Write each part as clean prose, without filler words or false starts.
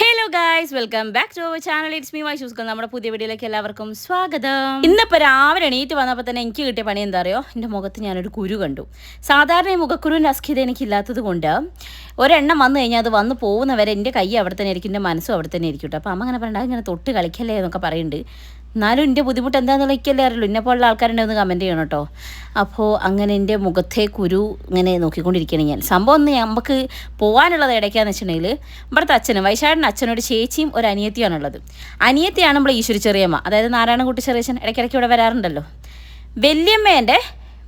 Hello guys, welcome back to our channel. It's me Vaishu's. നമ്മുടെ പുതിയ വീഡിയോയിലേക്ക് എല്ലാവർക്കും സ്വാഗതം. ഇന്നിപ്പോൾ രാവിലെ എണീറ്റ് വന്നപ്പോൾ തന്നെ എനിക്ക് കിട്ടിയ പണി എന്താ അറിയോ, എൻ്റെ മുഖത്ത് ഞാനൊരു കുരു കണ്ടു. സാധാരണ ഈ മുഖക്കുരുവിൻ്റെ അസ്ഖിത എനിക്കില്ലാത്തത് കൊണ്ട് ഒരെണ്ണം വന്നു കഴിഞ്ഞാൽ അത് വന്ന് പോകുന്നവരെ എൻ്റെ കൈ അവിടെ തന്നെ ആയിരിക്കും, എൻ്റെ മനസ്സും അവിടെ തന്നെ ആയിരിക്കും കേട്ടോ. അപ്പോൾ അമ്മ അങ്ങനെ പറഞ്ഞാൽ ഇങ്ങനെ തൊട്ട് കളിക്കല്ലേ എന്നൊക്കെ പറയുന്നുണ്ട്. എന്നാലും എൻ്റെ ബുദ്ധിമുട്ട് എന്താണെന്ന് എനിക്കല്ലേ അറിയുള്ളൂ. ഇന്നെപ്പോലുള്ള ആൾക്കാരുണ്ടെന്ന് കമൻറ്റ് ചെയ്യണം കേട്ടോ. അപ്പോൾ അങ്ങനെ എൻ്റെ മുഖത്തെ കുരു ഇങ്ങനെ നോക്കിക്കൊണ്ടിരിക്കുകയാണ് ഞാൻ. സംഭവം ഒന്ന് നമുക്ക് പോകാനുള്ളത് ഇടയ്ക്കാന്ന് വെച്ചിട്ടുണ്ടെങ്കിൽ ഇവിടുത്തെ അച്ഛനും വൈശാഖൻ്റെ അച്ഛനോട് ചേച്ചിയും ഒരു അനിയത്തിയാണുള്ളത്. അനിയത്തിയാണ് നമ്മൾ ഈശ്വരി ചെറിയമ്മ, അതായത് നാരായണൻകുട്ടി ചെറിയച്ഛൻ ഇടയ്ക്കിടയ്ക്ക് ഇവിടെ വരാറുണ്ടല്ലോ. വല്യമ്മേൻ്റെ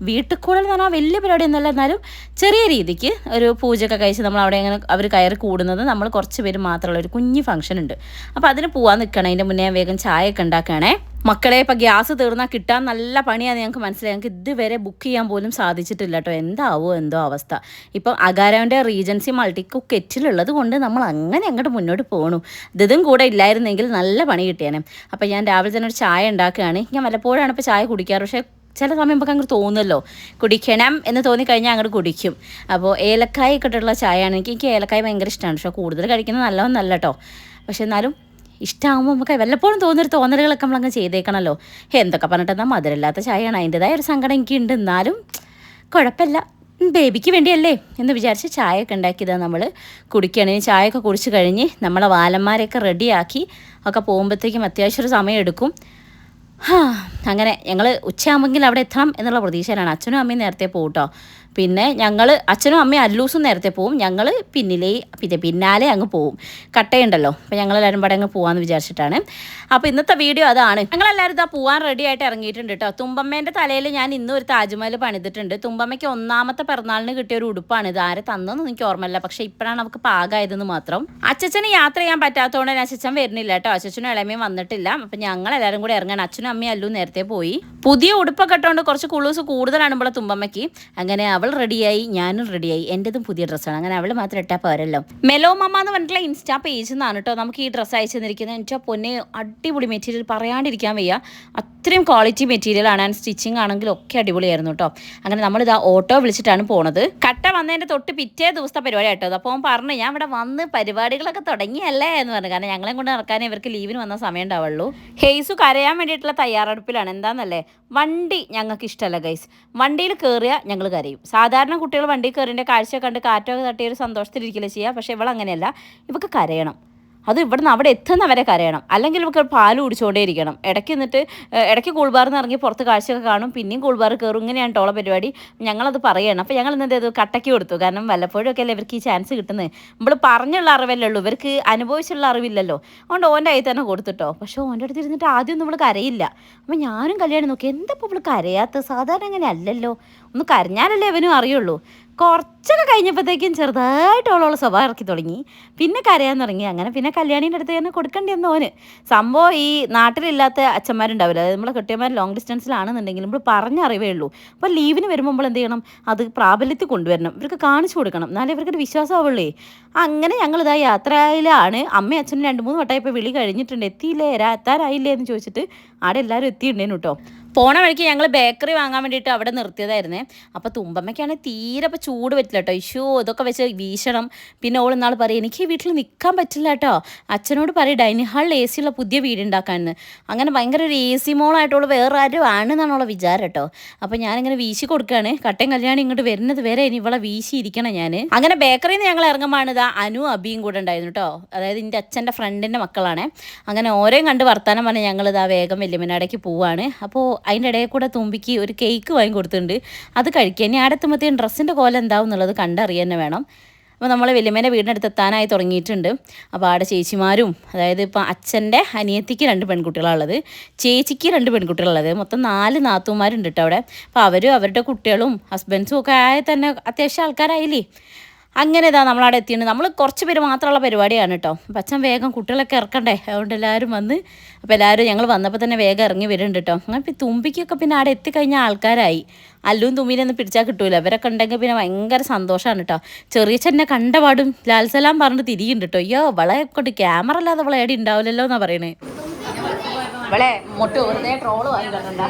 വീട്ടിൽ കൂടുതൽ എന്ന് പറഞ്ഞാൽ വലിയ പരിപാടിയൊന്നുമല്ല, എന്നാലും ചെറിയ രീതിക്ക് ഒരു പൂജയൊക്കെ കഴിച്ച് നമ്മൾ അവിടെ ഇങ്ങനെ അവർ കയറി കൂടുന്നത് നമ്മൾ കുറച്ച് പേര് മാത്രമുള്ള ഒരു കുഞ്ഞ് ഫംഗ്ഷൻ ഉണ്ട്. അപ്പോൾ അതിന് പോകാൻ നിൽക്കണം. അതിൻ്റെ മുന്നേ വേഗം ചായയൊക്കെ ഉണ്ടാക്കുകയാണേ. മക്കളെ, ഇപ്പോൾ ഗ്യാസ് തീർന്നാൽ കിട്ടാൻ നല്ല പണിയാണ്. ഞങ്ങൾക്ക് മനസ്സിലായി. ഞങ്ങൾക്ക് ഇതുവരെ ബുക്ക് ചെയ്യാൻ പോലും സാധിച്ചിട്ടില്ല കേട്ടോ. എന്താവോ എന്തോ അവസ്ഥ. ഇപ്പം അഗാരോൻ്റെ റീജൻസി മൾട്ടി കുക്ക് കെറ്റിലുള്ളത് കൊണ്ട് നമ്മൾ അങ്ങനെ അങ്ങോട്ട് മുന്നോട്ട് പോകണു. ഇതും കൂടെ ഇല്ലായിരുന്നെങ്കിൽ നല്ല പണി കിട്ടിയേനെ. അപ്പോൾ ഞാൻ രാവിലെ തന്നെ ഒരു ചായ ഉണ്ടാക്കുകയാണ്. ഞാൻ വല്ലപ്പോഴാണ് ഇപ്പോൾ ചായ കുടിക്കാറ്, പക്ഷേ ചില സമയം നമുക്ക് അങ്ങോട്ട് തോന്നുമല്ലോ കുടിക്കണം എന്ന് തോന്നിക്കഴിഞ്ഞാൽ അങ്ങോട്ട് കുടിക്കും. അപ്പോൾ ഏലക്കായ ഇട്ടിട്ടുള്ള ചായയാണ്. എനിക്ക് ഏലക്കായ ഭയങ്കര ഇഷ്ടമാണ്, പക്ഷേ കൂടുതൽ കഴിക്കുന്നത് നല്ലതൊന്നല്ല കേട്ടോ. പക്ഷെ എന്നാലും ഇഷ്ടമാകുമ്പോൾ നമുക്ക് വല്ലപ്പോഴും തോന്നുന്നൊരു തോന്നലുകളൊക്കെ നമ്മളങ്ങ് ചെയ്തേക്കണമല്ലോ. എന്തൊക്കെ പറഞ്ഞിട്ടെന്നാൽ മധുരമില്ലാത്ത ചായയാണ്, അതിൻ്റെതായ ഒരു സങ്കടം എനിക്കുണ്ട്. എന്നാലും കുഴപ്പമില്ല, ബേബിക്ക് വേണ്ടിയല്ലേ എന്ന് വിചാരിച്ച് ചായയൊക്കെ ഉണ്ടാക്കിയതാണ് നമ്മൾ കുടിക്കുകയാണെങ്കിൽ. ചായയൊക്കെ കുടിച്ച് കഴിഞ്ഞ് നമ്മളെ വാലന്മാരെയൊക്കെ റെഡിയാക്കി ഒക്കെ പോകുമ്പോഴത്തേക്കും അത്യാവശ്യം ഒരു സമയം എടുക്കും. അങ്ങനെ ഞങ്ങൾ ഉച്ചയാകുമെങ്കിൽ അവിടെ എത്തണം എന്നുള്ള പ്രതീക്ഷയിലാണ്. അച്ഛനും അമ്മയും നേരത്തെ പോകും കേട്ടോ. പിന്നെ ഞങ്ങൾ അച്ഛനും അമ്മയും അല്ലൂസും നേരത്തെ പോവും. ഞങ്ങൾ പിന്നാലെ അങ്ങ് പോവും. കട്ടയുണ്ടല്ലോ, അപ്പോൾ ഞങ്ങളെല്ലാവരും പാടെ അങ്ങ് പോകാമെന്ന് വിചാരിച്ചിട്ടാണ്. അപ്പോൾ ഇന്നത്തെ വീഡിയോ അതാണ്. ഞങ്ങളെല്ലാവരും ഇതാ പോകാൻ റെഡി ആയിട്ട് ഇറങ്ങിയിട്ടുണ്ട് കേട്ടോ. തുമ്പമ്മേൻ്റെ തലയിൽ ഞാൻ ഇന്നും ഒരു താജ്മഹൽ പണിതിട്ടുണ്ട്. തുമ്പമ്മയ്ക്ക് ഒന്നാമത്തെ പിറന്നാളിന് കിട്ടിയ ഒരു ഉടുപ്പാണ് ഇത്. ആരെ തന്നൊന്നും എനിക്ക് ഓർമ്മയില്ല, പക്ഷേ ഇപ്പോഴാണ് അവൾക്ക് പാകമായതെന്ന് മാത്രം. അച്ഛന് യാത്ര ചെയ്യാൻ പറ്റാത്തതുകൊണ്ട് തന്നെ അച്ഛൻ വരുന്നില്ല കേട്ടോ. അച്ഛനും ഇളമയും വന്നിട്ടില്ല. അപ്പം ഞങ്ങളെല്ലാവരും കൂടെ ഇറങ്ങാൻ. അച്ഛനും അമ്മയും അല്ലു നേരത്തെ പോയി. പുതിയ ഉടുപ്പൊക്കെ ഇട്ടുകൊണ്ട് കുറച്ച് കുളൂസ് കൂടുതലാണ് ഇവിടെ തുമ്പമ്മയ്ക്ക്. അങ്ങനെ അവൾ റെഡിയായി, ഞാനും റെഡിയായി. എൻ്റെതും പുതിയ ഡ്രസ്സാണ്. അങ്ങനെ അവൾ മാത്രം ഇട്ടാൽ പോരല്ലോ. മെലോ മമ്മ എന്ന് പറഞ്ഞിട്ടുള്ള ഇൻസ്റ്റാ പേജിൽ നിന്നാണ് കേട്ടോ നമുക്ക് ഈ ഡ്രസ്സ് അയച്ചു തന്നിരിക്കുന്നത്. എൻ്റെ പൊന്നെ, അടിപൊളി മെറ്റീരിയൽ, പറയാണ്ടിരിക്കാൻ വയ്യ. അത്രയും ക്വാളിറ്റി മെറ്റീരിയലാണ്. ആൻഡ് സ്റ്റിച്ചിങ് ആണെങ്കിലും ഒക്കെ അടിപൊളിയായിരുന്നു കേട്ടോ. അങ്ങനെ നമ്മളിതാ ഓട്ടോ വിളിച്ചിട്ടാണ് പോണത്. കട്ട വന്നതിൻ്റെ തൊട്ട് പിറ്റേ ദിവസത്തെ പരിപാടി കേട്ടോ. അപ്പോൾ അവൻ പറഞ്ഞു, ഞാൻ ഇവിടെ വന്ന് പരിപാടികളൊക്കെ തുടങ്ങിയല്ലേ എന്ന് പറഞ്ഞു. കാരണം ഞങ്ങളെ കൊണ്ട് നടക്കാനേ ഇവർക്ക് ലീവിന് വന്ന സമയം ഉണ്ടാവുള്ളൂ. ഹെയ്സു കരയാൻ വേണ്ടിയിട്ടുള്ള തയ്യാറെടുപ്പിലാണ്. എന്താണെന്നല്ലേ, വണ്ടി ഞങ്ങൾക്ക് ഇഷ്ടമല്ല ഗൈസ്. വണ്ടിയിൽ കയറിയാൽ ഞങ്ങൾ കരയും. സാധാരണ കുട്ടികൾ വണ്ടി കയറിൻ്റെ കാഴ്ച കണ്ട് കാറ്റൊക്കെ തട്ടിയ ഒരു സന്തോഷത്തിലിരിക്കില്ല ചെയ്യുക. പക്ഷേ ഇവളങ്ങനെയല്ല, ഇവൾക്ക് കരയണം. അത് ഇവിടുന്ന് അവിടെ എത്തുന്നവരെ കരയണം. അല്ലെങ്കിൽ ഇവർക്ക് പാല് കുടിച്ചുകൊണ്ടേ ഇരിക്കണം. ഇടയ്ക്ക് കൂൾബാറിൽ നിന്ന് ഇറങ്ങി പുറത്ത് കാഴ്ചയൊക്കെ കാണും, പിന്നെയും കൂൾബാർ കയറും. ഇങ്ങനെയാണ് ടോള പരിപാടി. ഞങ്ങളത് പറയണം. അപ്പോൾ ഞങ്ങൾ ഇന്ന് എന്ത് കട്ടയ്ക്ക് കൊടുത്തു. കാരണം വല്ലപ്പോഴും അല്ലേ ഇവർക്ക് ഈ ചാൻസ് കിട്ടുന്നത്. നമ്മൾ പറഞ്ഞുള്ള അറിവല്ലേ ഉള്ളൂ, ഇവർക്ക് അനുഭവിച്ചുള്ള അറിവില്ലല്ലോ. അതുകൊണ്ട് ഓൻ്റെ കയ്യിൽ തന്നെ കൊടുത്തിട്ടോ. പക്ഷേ ഓൻ്റെ അടുത്ത് ഇരുന്നിട്ട് ആദ്യം നമ്മൾ കരയില്ല. അപ്പോൾ ഞാനും കല്യാണം നോക്കി, എന്താ ഇപ്പോൾ ഇവൾ കരയാത്ത? സാധാരണ അങ്ങനെ അല്ലല്ലോ, ഒന്ന് കരഞ്ഞാലല്ലേ അവനും അറിയുള്ളൂ. കുറച്ചൊക്കെ കഴിഞ്ഞപ്പോഴത്തേക്കും ചെറുതായിട്ട് ഓളോളം സ്വഭാവം ഇറക്കി തുടങ്ങി. പിന്നെ കരയാൻ തുടങ്ങി. അങ്ങനെ പിന്നെ കല്യാണീൻ്റെ അടുത്ത് തന്നെ കൊടുക്കേണ്ടിയെന്ന് ഓന്. സംഭവം ഈ നാട്ടിലില്ലാത്ത അച്ഛന്മാരുണ്ടാവില്ല, അതായത് നമ്മളെ കെട്ടിയന്മാർ ലോങ് ഡിസ്റ്റൻസിലാണെന്നുണ്ടെങ്കിൽ നമ്മൾ പറഞ്ഞറിവേ ഉള്ളൂ. അപ്പോൾ ലീവിന് വരുമ്പോൾ നമ്മൾ എന്ത് ചെയ്യണം, അത് പ്രാബല്യത്തിൽ കൊണ്ടുവരണം, ഇവർക്ക് കാണിച്ചു കൊടുക്കണം, എന്നാലേ ഇവർക്കൊരു വിശ്വാസമാവുള്ളേ. അങ്ങനെ ഞങ്ങളിതാ യാത്രയിലാണ്. അമ്മയും അച്ഛനും 2-3 വട്ടമായി ഇപ്പോൾ വിളി കഴിഞ്ഞിട്ടുണ്ട്. എത്തിയില്ലേ, എത്താറായില്ലേ എന്ന് ചോദിച്ചിട്ട് ആടെ എല്ലാവരും എത്തിയിട്ടുണ്ടേനു കേട്ടോ. പോണ വഴിക്ക് ഞങ്ങൾ ബേക്കറി വാങ്ങാൻ വേണ്ടിയിട്ട് അവിടെ നിർത്തിയതായിരുന്നേ. അപ്പോൾ തുമ്പമ്മയ്ക്കാണെങ്കിൽ തീരെ ഇപ്പോൾ ചൂട് പറ്റില്ല കേട്ടോ. ഇഷ്യൂ ഇതൊക്കെ വെച്ച് വീശണം. പിന്നെ ഓൾ ഇന്നാൾ പറയും, എനിക്ക് ഈ വീട്ടിൽ നിൽക്കാൻ പറ്റില്ല കേട്ടോ. അച്ഛനോട് പറയും ഡൈനിങ് ഹാളിൽ AC ഉള്ള പുതിയ വീട് ഉണ്ടാക്കാമെന്ന്. അങ്ങനെ ഭയങ്കര ഒരു AC മോളായിട്ടുള്ള വേറെ ആരും ആണെന്നാണുള്ള വിചാരം കേട്ടോ. അപ്പോൾ ഞാനിങ്ങനെ വീശി കൊടുക്കുകയാണ്. കട്ടയും കല്യാണം ഇങ്ങോട്ട് വരുന്നത് വരെ ഇനി ഇവളെ വീശിയിരിക്കണം ഞാൻ. അങ്ങനെ ബേക്കറിയിൽ നിന്ന് ഞങ്ങൾ ഇറങ്ങുമ്പോൾ ഇതാ അനു അബിയും കൂടെ ഉണ്ടായിരുന്നു കേട്ടോ. അതായത് എൻ്റെ അച്ഛൻ്റെ ഫ്രണ്ടിൻ്റെ മക്കളാണ്. അങ്ങനെ ഓരോയും കണ്ട് വർത്താനം പറഞ്ഞ് ഞങ്ങളിതാ വേഗം വല്യമ്മനാടേക്ക് പോവാണ്. അപ്പോൾ അതിൻ്റെ ഇടയിൽ കൂടെ തുമ്പിക്ക് ഒരു കേക്ക് വാങ്ങി കൊടുത്തിട്ടുണ്ട്. അത് കഴിക്കുക. ഇനി അടുത്തുമ്പോഴത്തേക്കും ഡ്രസ്സിൻ്റെ കോലം എന്താവും എന്നുള്ളത് കണ്ടറിയാൻ തന്നെ വേണം. അപ്പോൾ നമ്മൾ വലിയമ്മേൻ്റെ വീടിനടുത്ത് എത്താനായി തുടങ്ങിയിട്ടുണ്ട്. അപ്പോൾ അവിടെ ചേച്ചിമാരും, അതായത് ഇപ്പം അച്ഛൻ്റെ അനിയത്തിക്ക് 2 പെൺകുട്ടികളുള്ളത്, ചേച്ചിക്ക് 2 പെൺകുട്ടികളുള്ളത്, മൊത്തം 4 നാത്തൂന്മാരുണ്ട് കേട്ടോ അവിടെ. അപ്പോൾ അവരും അവരുടെ കുട്ടികളും ഹസ്ബൻഡ്സും ഒക്കെ ആയ തന്നെ അത്യാവശ്യം ആൾക്കാരായില്ലേ. അങ്ങനെ ഇതാ നമ്മളവിടെ എത്തിയിട്ടുണ്ട്. നമ്മൾ കുറച്ച് പേര് മാത്രമുള്ള പരിപാടിയാണ് കേട്ടോ. അപ്പം അച്ഛൻ വേഗം കുട്ടികളൊക്കെ ഇറക്കണ്ടേ, അതുകൊണ്ട് എല്ലാവരും വന്ന്. അപ്പോൾ എല്ലാവരും ഞങ്ങൾ വന്നപ്പോൾ തന്നെ വേഗം ഇറങ്ങി വരുന്നുണ്ട് കേട്ടോ. അങ്ങനെ ഇപ്പം തുമ്പിക്കൊക്കെ പിന്നെ അവിടെ എത്തിക്കഴിഞ്ഞാൽ ആൾക്കാരായി. അല്ലും തുമ്മീനൊന്നും പിടിച്ചാൽ കിട്ടൂല. ഇവരൊക്കെ ഉണ്ടെങ്കിൽ പിന്നെ ഭയങ്കര സന്തോഷമാണ് കേട്ടോ. ചെറിയച്ഛനെ കണ്ടപാടും ലാൽസലാം പറഞ്ഞിട്ട് തിരിയുന്നുണ്ട് കേട്ടോ. അയ്യോ അവളെ കൊണ്ട് ക്യാമറ അല്ലാതെ അവളെ എവിടെ ഉണ്ടാവില്ലല്ലോ എന്നാണ് പറയണേ. അവളെ മുട്ട് വെറുതെ ട്രോള് വാങ്ങിക്കണ്ട.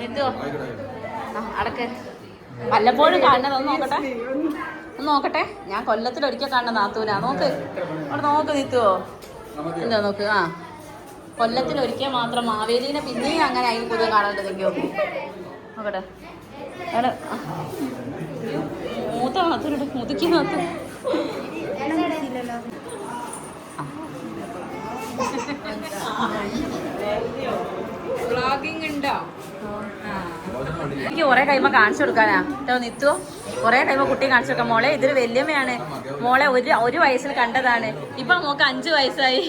എന്തോ അടക്ക് വല്ലപ്പോഴും കാണുന്നതൊന്നും നോക്കട്ടെ. ഒന്ന് നോക്കട്ടെ. ഞാൻ കൊല്ലത്തിലൊരിക്കൽ കണ്ട നാത്തൂനാ. നോക്ക് അവിടെ നോക്ക് നിത്തുവോ എന്താ നോക്ക്. ആ കൊല്ലത്തിലൊരിക്കൽ മാത്രം മാവേലീനെ പിന്നെയും അങ്ങനെ അതിന് പുതിയ കാണേണ്ടതെങ്കിൽ നോക്കട്ടെ. അവിടെ മൂത്ത നാത്തൂനുണ്ട്, മുതുക്കി നാത്തു. എനിക്ക് കുറെ കഴിയുമ്പോ കാണിച്ചു കൊടുക്കാനാ കേട്ടോ നിത്തുവോ. കുറെ കഴിയുമ്പോ കുട്ടിയെ കാണിച്ചു കൊടുക്കാം. മോളെ ഇതൊരു വല്യമ്മയാണ്, മോളെ ഒരു വയസ്സിൽ കണ്ടതാണ്, ഇപ്പൊ മോക്ക് 5 വയസ്സായി.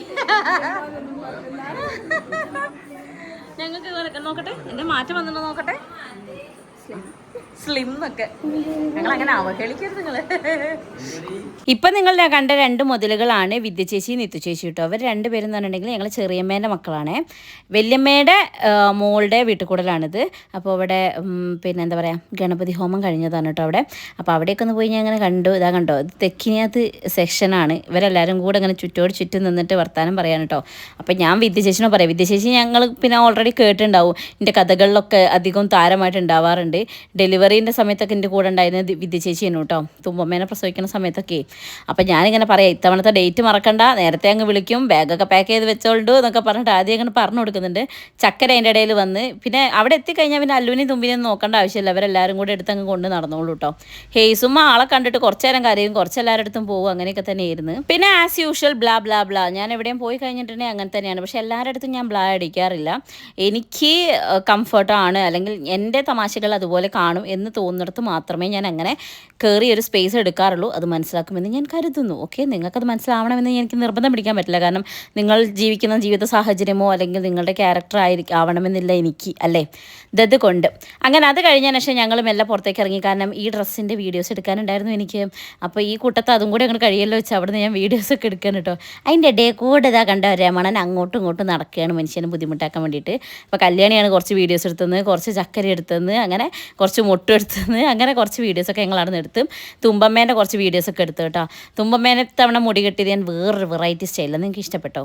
ഞങ്ങൾക്ക് നോക്കട്ടെ എന്റെ മാറ്റം വന്നിട്ടോ നോക്കട്ടെ. സ്ലിം ഒക്കെ ഞങ്ങൾ അങ്ങനെ അവഹേളിക്കരുത് നിങ്ങള്. ഇപ്പം നിങ്ങൾ കണ്ട 2 മുതലുകളാണ് വിദ്യ ചേച്ചി നിത്തു ചേച്ചി കേട്ടോ. അവർ 2 പേരും എന്ന് പറഞ്ഞിട്ടുണ്ടെങ്കിൽ ഞങ്ങൾ ചെറിയമ്മേൻ്റെ മക്കളാണ്. വല്യമ്മയുടെ മോളുടെ വീട്ടുകൂടലാണിത്. അപ്പോൾ അവിടെ പിന്നെ എന്താ പറയുക ഗണപതി ഹോമം കഴിഞ്ഞതാണ് കേട്ടോ അവിടെ. അപ്പോൾ അവിടേക്ക് ഒന്ന് പോയി ഞാൻ അങ്ങനെ കണ്ടു. ഇതാ കണ്ടോ, ഇത് തെക്കിനകത്ത് സെക്ഷനാണ്. ഇവരെല്ലാവരും കൂടെ അങ്ങനെ ചുറ്റും നിന്നിട്ട് വർത്താനം പറയാൻ കേട്ടോ. അപ്പോൾ ഞാൻ വിദ്യ ചേച്ചിനോട് പറയാം. വിദ്യ ചേച്ചി ഞങ്ങൾ പിന്നെ ഓൾറെഡി കേട്ടിട്ടുണ്ടാവും, എൻ്റെ കഥകളിലൊക്കെ അധികം താരമായിട്ട് ഉണ്ടാവാറുണ്ട്. ഡെലിവറീൻ്റെ സമയത്തൊക്കെ എൻ്റെ കൂടെ ഉണ്ടായിരുന്നത് വിദ്യ ചേച്ചിയാണ് കേട്ടോ, തുമ്പമ്മേനെ പ്രസവിക്കുന്ന സമയത്തൊക്കെ. അപ്പം ഞാനിങ്ങനെ പറയാം, ഇത്തവണത്തെ ഡേറ്റ് മറക്കണ്ട, നേരത്തെ അങ്ങ് വിളിക്കും, ബാഗൊക്കെ പാക്ക് ചെയ്ത് വെച്ചോളൂ എന്നൊക്കെ പറഞ്ഞിട്ട് ആദ്യം അങ്ങനെ പറഞ്ഞു കൊടുക്കുന്നുണ്ട്. ചക്കര അതിൻ്റെ ഇടയിൽ വന്ന് പിന്നെ അവിടെ എത്തിക്കഴിഞ്ഞാൽ പിന്നെ അല്ലുവിനെയും തുമ്പിനെയും നോക്കേണ്ട ആവശ്യമില്ല, അവരെല്ലാവരും കൂടെ എടുത്തങ്ങ് കൊണ്ട് നടന്നോളൂ കേട്ടോ. ഹേസുമ്മ ആളെ കണ്ടിട്ട് കുറച്ച് നേരം കരയും, കുറച്ചെല്ലാവരുടെ അടുത്തും പോകും, അങ്ങനെയൊക്കെ തന്നെയായിരുന്നു. പിന്നെ as usual blah blah blah. ഞാൻ എവിടെയും പോയി കഴിഞ്ഞിട്ടുണ്ടെങ്കിൽ അങ്ങനെ തന്നെയാണ്. പക്ഷേ എല്ലാവരുടെ അടുത്തും ഞാൻ ബ്ലാ അടിക്കാറില്ല. എനിക്ക് കംഫർട്ടാണ്, അല്ലെങ്കിൽ എൻ്റെ തമാശകൾ അതുപോലെ കാണും എന്ന് തോന്നുന്നിടത്ത് മാത്രമേ ഞാൻ അങ്ങനെ കയറി ഒരു സ്പേസ് എടുക്കാറുള്ളൂ. അത് മനസ്സിലാക്കുമെന്ന് ഞാൻ കരുതുന്നു. ഓക്കെ, നിങ്ങൾക്കത് മനസ്സിലാവണമെന്ന് എനിക്ക് നിർബന്ധം പിടിക്കാൻ പറ്റില്ല. കാരണം നിങ്ങൾ ജീവിക്കുന്ന ജീവിത സാഹചര്യമോ അല്ലെങ്കിൽ നിങ്ങളുടെ ക്യാരക്ടർ ആവണമെന്നില്ല എനിക്ക്, അല്ലേ? അതുകൊണ്ട് അങ്ങനെ അത് കഴിഞ്ഞതിന് ശേഷം ഞങ്ങൾ മെല്ലെ പുറത്തേക്ക് ഇറങ്ങി. കാരണം ഈ ഡ്രസ്സിൻ്റെ വീഡിയോസ് എടുക്കാനുണ്ടായിരുന്നു എനിക്ക്. അപ്പോൾ ഈ കൂട്ടത്ത് അതും കൂടി അങ്ങനെ കഴിയല്ലോ വെച്ചാൽ അവിടെ നിന്ന് ഞാൻ വീഡിയോസൊക്കെ എടുക്കാൻ കേട്ടോ. അതിൻ്റെ ഇടയിൽ കൂടെ ഇതാ കണ്ട രമണൻ അങ്ങോട്ടും ഇങ്ങോട്ടും നടക്കുകയാണ് മനുഷ്യനെ ബുദ്ധിമുട്ടാക്കാൻ വേണ്ടിയിട്ട്. അപ്പോൾ കല്യാണിയാണ് കുറച്ച് വീഡിയോസ് എടുത്തത്, കുറച്ച് ചക്കര എടുത്തത്, അങ്ങനെ കുറച്ച് മുട്ട എടുത്തത്, അങ്ങനെ കുറച്ച് വീഡിയോസൊക്കെ ഞങ്ങൾ അവിടെ നിന്ന് എടുത്ത്. തുമ്പമ്മേൻ്റെ കുറച്ച് വീഡിയോസൊക്കെ എടുത്തു കേട്ടോ. തുമ്പമ്മേനെ തവണ മുടി കെട്ടിയത് ഞാൻ വേറൊരു വെറൈറ്റി സ്റ്റൈലാണ്. നിങ്ങൾക്ക് ഇഷ്ടപ്പെട്ടോ?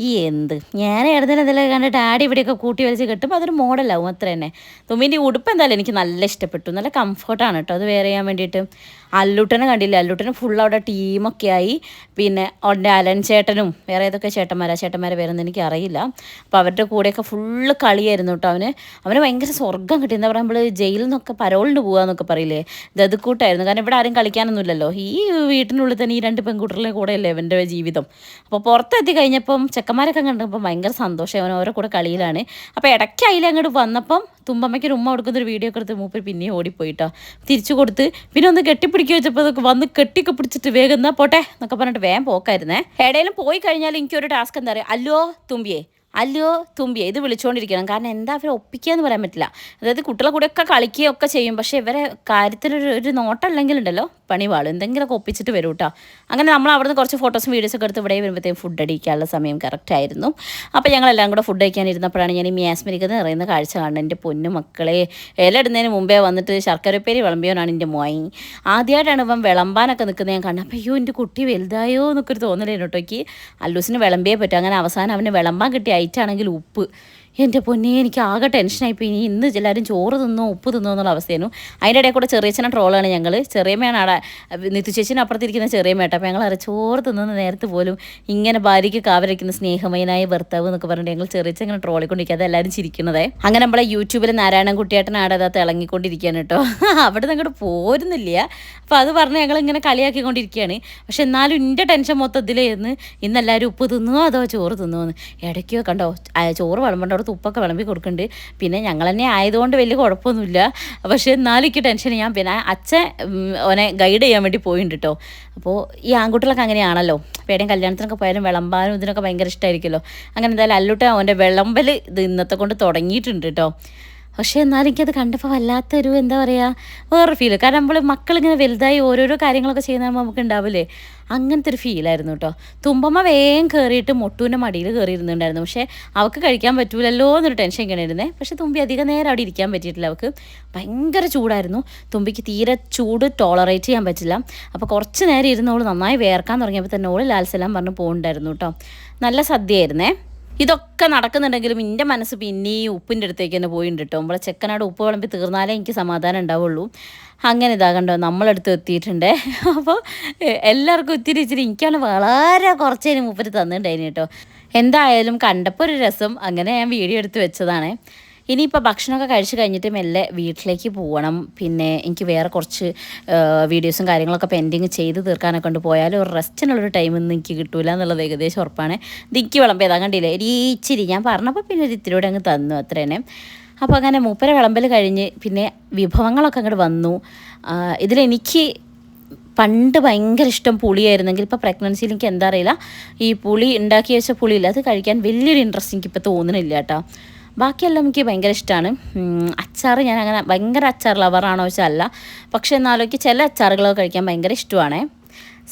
ഈ എന്ത് ഞാൻ ഇടതിലൊക്കെ കണ്ടിട്ട് ആടി ഇവിടെയൊക്കെ കൂട്ടി വലിച്ച് കെട്ടുമ്പോൾ അതൊരു മോഡലാവും, അത്ര തന്നെ. തുമ്പിൻ്റെ ഉടുപ്പ് എന്തായാലും എനിക്ക് നല്ല ഇഷ്ടപ്പെട്ടു, നല്ല കംഫർട്ടാണ് കേട്ടോ അത് വെയർ ചെയ്യാൻ വേണ്ടിയിട്ട്. അല്ലൂട്ടനെ കണ്ടില്ല, അല്ലൂട്ടന് ഫുൾ അവിടെ ടീമൊക്കെ ആയി. പിന്നെ അവിടെ അലൻ ചേട്ടനും വേറെ ഏതൊക്കെ ചേട്ടന്മാരെ വേറൊന്നും എനിക്ക് അറിയില്ല. അപ്പോൾ അവരുടെ കൂടെയൊക്കെ ഫുള്ള് കളിയായിരുന്നു കേട്ടോ. അവന് ഭയങ്കര സ്വർഗ്ഗം കിട്ടി. എന്താ പറയുക, നമ്മൾ ജയിലിൽ നിന്നൊക്കെ പരോളിന് പോകാമെന്നൊക്കെ പറയില്ലേ, ദതുക്കൂട്ടായിരുന്നു. കാരണം ഇവിടെ ആരും കളിക്കാനൊന്നുമില്ലല്ലോ, ഈ വീട്ടിനുള്ളിൽ തന്നെ ഈ 2 പെൺകുട്ടികളുടെ കൂടെയല്ലേ അവൻ്റെ ജീവിതം. അപ്പോൾ പുറത്തെത്തി കഴിഞ്ഞപ്പം ചെക്കന്മാരൊക്കെ കണ്ടപ്പോൾ ഭയങ്കര സന്തോഷം, അവൻ ഓരോ കൂടെ കളിയിലാണ്. അപ്പോൾ ഇടയ്ക്ക് അതിൽ അങ്ങോട്ട് വന്നപ്പം തുമ്പമ്മയ്ക്ക് ഒരു ഉമ്മ കൊടുക്കുന്നൊരു വീഡിയോ ഒക്കെ എടുത്ത് മൂപ്പർ പിന്നെയും ഓടിപ്പോയിട്ടോ. തിരിച്ചു കൊടുത്ത് പിന്നെ ഒന്ന് കെട്ടിപ്പിടിക്കുക വെച്ചപ്പോൾ അതൊക്കെ വന്ന് കെട്ടിയൊക്കെ പിടിച്ചിട്ട് വേഗം എന്നാ പോട്ടെ എന്നൊക്കെ പറഞ്ഞിട്ട് വേഗം പോക്കായിരുന്നേ. എവിടെയെങ്കിലും പോയി കഴിഞ്ഞാൽ എനിക്കൊരു ടാസ്ക് എന്താ പറയുക, അല്ലോ തുമ്പിയെ ഇത് വിളിച്ചുകൊണ്ടിരിക്കണം. കാരണം എന്താ അവരെ ഒപ്പിക്കുക എന്ന് പറയാൻ പറ്റില്ല. അതായത് കുട്ടികളെ കൂടെയൊക്കെ കളിക്കുകയൊക്കെ ചെയ്യും, പക്ഷേ ഇവരെ കാര്യത്തിലൊരു നോട്ടമല്ലെങ്കിൽ ഉണ്ടല്ലോ പണി പാളും, എന്തെങ്കിലുമൊക്കെ ഒപ്പിച്ചിട്ട് വരും കേട്ടോ. അങ്ങനെ നമ്മൾ അവിടുന്ന് കുറച്ച് ഫോട്ടോസും വീഡിയോസൊക്കെ എടുത്ത് ഇവിടെ വരുമ്പോഴത്തേക്കും ഫുഡ് അടിക്കാനുള്ള സമയം കറക്റ്റ് ആയിരുന്നു. അപ്പോൾ ഞങ്ങളെല്ലാം കൂടെ ഫുഡ് കഴിക്കാനിരുന്നപ്പോഴാണ് ഞാൻ ഈ മ്യാസ്മരിക്കുന്ന നിറയുന്ന കാഴ്ച കാണുന്നത്. എൻ്റെ പൊന്നു മക്കളെ, ഇല ഇടുന്നതിന് മുമ്പേ വന്നിട്ട് ശർക്കരപ്പേരി വിളമ്പിയോനാണ് എൻ്റെ മോയി. ആദ്യമായിട്ടാണ് ഇവൻ വിളമ്പാനൊക്കെ നിൽക്കുന്നത് ഞാൻ കാണുന്നത്. അപ്പോൾ അയ്യോ എൻ്റെ കുട്ടി വലുതായോ എന്നൊക്കെ ഒരു തോന്നലേനു കേട്ടോ. എനിക്ക് അല്ലൂസിന് വിളമ്പിയേ പറ്റും. അങ്ങനെ അവസാനം അവന് വിളമ്പാൻ കിട്ടിയ ഐറ്റാണെങ്കിൽ ഉപ്പ്. എൻ്റെ പൊന്നെ, എനിക്ക് ആകെ ടെൻഷനായിപ്പോൾ. ഇനി ഇന്ന് എല്ലാവരും ചോറ് തിന്നോ ഉപ്പ് തിന്നോ എന്നുള്ള അവസ്ഥയായിരുന്നു. അതിൻ്റെ ഇടയിൽ കൂടെ ചെറിയച്ഛനെ ട്രോളാണ് ഞങ്ങൾ. ചെറിയമ്മയാണ് അവിടെ നിത്തു ചേച്ചിന് അപ്പുറത്തിരിക്കുന്ന ചെറിയമ്മേട്ട. അപ്പോൾ ഞങ്ങൾ ചോറ് തിന്നുന്ന നേരത്ത് പോലും ഇങ്ങനെ ഭാര്യയ്ക്ക് കാവരയ്ക്കുന്ന സ്നേഹമയനായ ഭർത്താവ് എന്നൊക്കെ പറഞ്ഞിട്ട് ഞങ്ങൾ ചെറിയച്ഛൻ ഇങ്ങനെ ട്രോളിക്കൊണ്ടിരിക്കുക. അത് എല്ലാവരും ചിരിക്കുന്നതേ. അങ്ങനെ നമ്മളെ യൂട്യൂബിൽ നാരായണൻ കുട്ടിയേട്ടനാടെ അത് തിളങ്ങിക്കൊണ്ടിരിക്കുകയാണ് കേട്ടോ. അവിടെ നിന്ന് അങ്ങോട്ട് പോരുന്നില്ല. അപ്പോൾ അത് പറഞ്ഞ് ഞങ്ങളിങ്ങനെ കളിയാക്കിക്കൊണ്ടിരിക്കുകയാണ്. പക്ഷെ എന്നാലും എൻ്റെ ടെൻഷൻ മൊത്തത്തിലായിരുന്നു, ഇന്നെല്ലാവരും ഉപ്പ് തിന്നുമോ അതോ ചോറ് തിന്നുമോ എന്ന്. ഇടയ്ക്കോ കണ്ടോ ചോറ് വിളമ്പേണ്ട അവിടെ ഉപ്പൊക്കെ വിളമ്പി കൊടുക്കുന്നുണ്ട്. പിന്നെ ഞങ്ങൾ തന്നെ ആയതുകൊണ്ട് വലിയ കുഴപ്പമൊന്നുമില്ല. പക്ഷേ എന്നാലും എനിക്ക് ടെൻഷൻ. ഞാൻ പിന്നെ അച്ഛൻ അവനെ ഗൈഡ് ചെയ്യാൻ വേണ്ടി പോയിട്ടുണ്ട് കേട്ടോ. അപ്പോൾ ഈ ആൺകുട്ടികളൊക്കെ അങ്ങനെയാണല്ലോ, പേടയും കല്യാണത്തിനൊക്കെ പോയാലും വിളമ്പാനും ഇതിനൊക്കെ ഭയങ്കര ഇഷ്ടമായിരിക്കുമല്ലോ. അങ്ങനെ എന്തായാലും അല്ലൂട്ട അവൻ്റെ വിളമ്പൽ ഇത് ഇന്നത്തെ കൊണ്ട് തുടങ്ങിയിട്ടുണ്ട് കേട്ടോ. പക്ഷേ എന്നാലും എനിക്കത് കണ്ടപ്പോൾ വല്ലാത്തൊരു എന്താ പറയുക വേറൊരു ഫീൽ. കാരണം നമ്മൾ മക്കളിങ്ങനെ വലുതായി ഓരോരോ കാര്യങ്ങളൊക്കെ ചെയ്യുന്ന നമുക്ക് ഉണ്ടാവില്ലേ, അങ്ങനത്തെ ഒരു ഫീലായിരുന്നു കേട്ടോ. തുമ്പമ്മ വേഗം കയറിയിട്ട് മൊട്ടൂൻ്റെ മടിയിൽ കയറിയിരുന്നുണ്ടായിരുന്നു. പക്ഷേ അവൾക്ക് കഴിക്കാൻ പറ്റൂലല്ലോ എന്നൊരു ടെൻഷൻ ഇങ്ങനെ ഇരുന്നേ. പക്ഷേ തുമ്പി അധികം നേരം അവിടെ ഇരിക്കാൻ പറ്റിയിട്ടില്ല. അവൾക്ക് ഭയങ്കര ചൂടായിരുന്നു. തുമ്പിക്ക് തീരെ ചൂട് ടോളറേറ്റ് ചെയ്യാൻ പറ്റില്ല. അപ്പോൾ കുറച്ച് നേരം ഇരുന്നോള് നന്നായി വേർക്കാൻ തുടങ്ങിയപ്പോൾ തന്നെ ഓള് ലാൽസലാം പറഞ്ഞ് പോകുന്നുണ്ടായിരുന്നു കേട്ടോ. നല്ല സദ്യയായിരുന്നേ. ഇതൊക്കെ നടക്കുന്നുണ്ടെങ്കിലും എൻ്റെ മനസ്സ് പിന്നെ ഈ ഉപ്പിൻ്റെ അടുത്തേക്ക് തന്നെ പോയിട്ടുണ്ട് കേട്ടോ. നമ്മളെ ചെക്കനാട് ഉപ്പ് വിളമ്പി തീർന്നാലേ എനിക്ക് സമാധാനം ഉണ്ടാവുള്ളൂ. അങ്ങനെ ഇതാകണ്ടോ നമ്മളടുത്ത് എത്തിയിട്ടുണ്ട്. അപ്പോൾ എല്ലാവർക്കും ഇത്തിരി എനിക്കാണ് വളരെ കുറച്ചതിന് മൂപ്പര് തന്നിട്ടുണ്ടായിന് കേട്ടോ. എന്തായാലും കണ്ടപ്പോൾ ഒരു രസം, അങ്ങനെ ഞാൻ വീഡിയോ എടുത്ത് വെച്ചതാണ്. ഇനിയിപ്പോൾ ഭക്ഷണമൊക്കെ കഴിച്ച് കഴിഞ്ഞിട്ട് മെല്ലെ വീട്ടിലേക്ക് പോകണം. പിന്നെ എനിക്ക് വേറെ കുറച്ച് വീഡിയോസും കാര്യങ്ങളൊക്കെ പെൻഡിങ് ചെയ്ത് തീർക്കാനൊക്കെ കൊണ്ട് പോയാലും ഒരു റെസ്റ്റിനുള്ളൊരു ടൈമൊന്നും എനിക്ക് കിട്ടില്ല എന്നുള്ളത് ഏകദേശം ഉറപ്പാണ്. ദിക്കി വിളമ്പേതാ കണ്ടില്ലേ ഇച്ചിരി ഞാൻ പറഞ്ഞപ്പോൾ പിന്നെ ഒരു ഇത്തിരി കൂടെ അങ്ങ് തന്നു അത്ര തന്നെ. അപ്പോൾ അങ്ങനെ മൂപ്പര വിളമ്പൽ കഴിഞ്ഞ് പിന്നെ വിഭവങ്ങളൊക്കെ അങ്ങോട്ട് വന്നു. ഇതിലെനിക്ക് പണ്ട് ഭയങ്കര ഇഷ്ടം പുളിയായിരുന്നെങ്കിൽ ഇപ്പോൾ പ്രഗ്നൻസിയിൽ എനിക്ക് എന്താ അറിയില്ല ഈ പുളി ഉണ്ടാക്കി വെച്ച പുളിയില്ല അത് കഴിക്കാൻ വലിയൊരു ഇൻട്രസ്റ്റ് എനിക്കിപ്പോൾ തോന്നുന്നില്ല കേട്ടോ. ബാക്കിയെല്ലാം എനിക്ക് ഭയങ്കര ഇഷ്ടമാണ്. അച്ചാർ ഞാൻ അങ്ങനെ ഭയങ്കര അച്ചാർ ലവറാണോ വെച്ചാൽ അല്ല, പക്ഷേ എന്നാലും എനിക്ക് ചില അച്ചാറുകളൊക്കെ കഴിക്കാൻ ഭയങ്കര ഇഷ്ടമാണ്.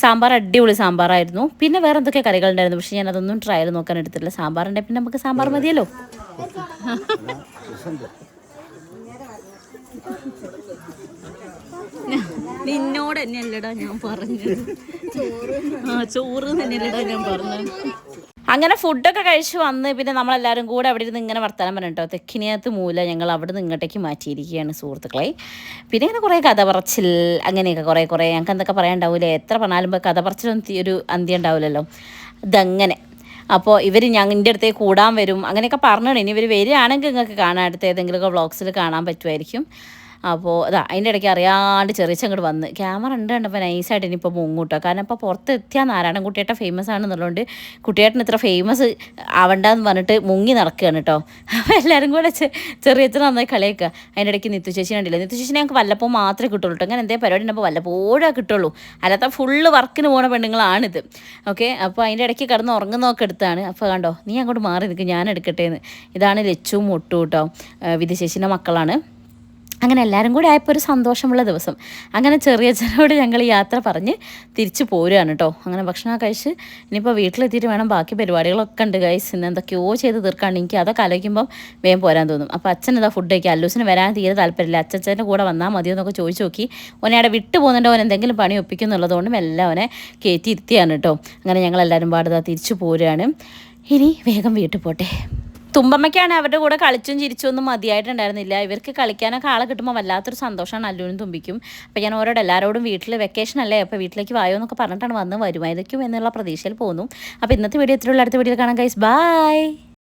സാമ്പാർ അടിപൊളി സാമ്പാറായിരുന്നു. പിന്നെ വേറെ എന്തൊക്കെ കറികളുണ്ടായിരുന്നു, പക്ഷേ ഞാനതൊന്നും ട്രയൽ നോക്കാൻ എടുത്തില്ല. സാമ്പാറുണ്ടെങ്കിൽ പിന്നെ നമുക്ക് സാമ്പാർ മതിയല്ലോ. നിന്നോട് തന്നെയല്ലടാ ഞാൻ പറഞ്ഞത്, ചോറ് തന്നെയല്ലടാ ഞാൻ പറഞ്ഞത്. അങ്ങനെ ഫുഡൊക്കെ കഴിച്ച് വന്ന് പിന്നെ നമ്മളെല്ലാവരും കൂടെ അവിടെ ഇരുന്ന് ഇങ്ങനെ വർത്തമാനം പറഞ്ഞു കേട്ടോ. തെക്കിനിയത്ത് മൂല ഞങ്ങൾ അവിടെ നിന്ന് ഇങ്ങോട്ടേക്ക് മാറ്റിയിരിക്കുകയാണ് സുഹൃത്തുക്കളെ. പിന്നെ ഇങ്ങനെ കുറേ കഥ പറച്ചിൽ അങ്ങനെയൊക്കെ കുറേ ഞങ്ങൾക്ക് എന്തൊക്കെ പറയാനുണ്ടാവില്ലേ, എത്ര പറഞ്ഞാലും ഇപ്പോൾ കഥ പറച്ചിലൊന്നും ഒരു അന്ത്യം ഉണ്ടാവില്ലല്ലോ. ഇതങ്ങനെ അപ്പോൾ ഇവർ ഞങ്ങളുടെ അടുത്തേക്ക് കൂടാൻ വരും അങ്ങനെയൊക്കെ പറഞ്ഞിട്ടുണ്ട്. ഇനി ഇവർ വരികയാണെങ്കിൽ നിങ്ങൾക്ക് കാണാൻ അടുത്ത ഏതെങ്കിലുമൊക്കെ വ്ളോഗ്സിൽ കാണാൻ പറ്റുമായിരിക്കും. അപ്പോൾ അതാ അതിൻ്റെ ഇടയ്ക്ക് അറിയാണ്ട് ചെറിയങ്ങോട്ട് വന്ന് ക്യാമറ കണ്ടപ്പോൾ നൈസായിട്ട് ഇനിയിപ്പോൾ മുങ്ങൂട്ടോ. കാരണം ഇപ്പോൾ പുറത്ത് എത്തിയാൽ നാരായണൻകുട്ടിയേട്ടൻ ഫേമസ് ആണെന്നുള്ളതുകൊണ്ട് കുട്ടിയേട്ടൻ ഇത്ര ഫേമസ് ആവണ്ടെന്ന് പറഞ്ഞിട്ട് മുങ്ങി നടക്കുകയാണ് കേട്ടോ. അപ്പോൾ എല്ലാവരും കൂടെ ചെറിയച്ഛൻ നന്നായി കളിയാക്കുക. അതിൻ്റെ ഇടയ്ക്ക് നിത്തു ചേച്ചി കണ്ടില്ല, നിത്തു ചേച്ചിനെ ഞങ്ങൾക്ക് വല്ലപ്പോൾ മാത്രമേ കിട്ടുള്ളൂ കേട്ടോ. അങ്ങനെ എന്തേ പരിപാടി ഉണ്ടപ്പോൾ വല്ലപ്പോഴേ കിട്ടുള്ളൂ, അല്ലാത്ത ഫുള്ള് വർക്കിന് പോകുന്ന പെണ്ണുങ്ങളാണിത്. ഓക്കെ, അപ്പോൾ അതിൻ്റെ ഇടയ്ക്ക് കിടന്ന് ഉറങ്ങുന്നതൊക്കെ എടുത്താണ്. അപ്പോൾ കണ്ടോ നീ അങ്ങോട്ട് മാറി നിൽക്കും ഞാൻ എടുക്കട്ടെ എന്ന്. ഇതാണ് ലച്ചുവും മുട്ടും കേട്ടോ, വിധി ചേച്ചിൻ്റെ മക്കളാണ്. അങ്ങനെ എല്ലാവരും കൂടി ആയപ്പോൾ ഒരു സന്തോഷമുള്ള ദിവസം. അങ്ങനെ ചെറിയച്ഛനോട് ഞങ്ങൾ യാത്ര പറഞ്ഞ് തിരിച്ച് പോരുകയാണ് കേട്ടോ. അങ്ങനെ ഭക്ഷണം കഴിച്ച് ഇനിയിപ്പോൾ വീട്ടിലെത്തിയിട്ട് വേണം ബാക്കി പരിപാടികളൊക്കെ ഉണ്ട് ഗൈസ്. ഇന്ന് എന്തൊക്കെയോ ചെയ്ത് തീർക്കാണ്ട് എനിക്ക് അതൊക്കെ ആലോചിക്കുമ്പം വേഗം പോരാൻ തോന്നും. അപ്പോൾ അച്ഛൻ ഇതാ ഫുഡ് കഴിക്കുക. അല്ലൂസിന് വരാൻ തീരെ താല്പര്യമില്ല. അച്ഛൻ്റെ കൂടെ വന്നാൽ മതിയോ എന്നൊക്കെ ചോദിച്ചു നോക്കി. ഓനെ അവിടെ വിട്ടു പോകുന്നുണ്ട്, ഓൻ എന്തെങ്കിലും പണി ഒപ്പിക്കുന്നുള്ളതുകൊണ്ടും എല്ലാം അവനെ കയറ്റി ഇരുത്തിയാണ് കേട്ടോ. അങ്ങനെ ഞങ്ങളെല്ലാവരും പാടുതാ തിരിച്ചു പോരുകയാണ്. ഇനി വേഗം വീട്ടിൽ പോട്ടെ. തുമ്പമ്മയ്ക്കാണ് അവരുടെ കൂടെ കളിച്ചും ചിരിച്ചും ഒന്നും മതിയായിട്ടുണ്ടായിരുന്നില്ല. ഇവർക്ക് കളിക്കാനൊക്കെ ആളെ കിട്ടുമ്പോൾ വല്ലാത്തൊരു സന്തോഷമാണ് അല്ലുവിനും തുമ്പിക്കും. അപ്പോൾ ഞാൻ ഓരോട് എല്ലാവരോടും വീട്ടിൽ വെക്കേഷൻ അല്ലേ അപ്പോൾ വീട്ടിലേക്ക് വായോ എന്നൊക്കെ പറഞ്ഞിട്ടാണ് വരുമായിരിക്കും എന്നുള്ള പ്രതീക്ഷയിൽ പോകുന്നു. അപ്പോൾ ഇന്നത്തെ വീഡിയോ ഇത്രയുള്ള അടുത്ത വീഡിയോയിൽ കാണാം ഗൈസ്. ബൈ.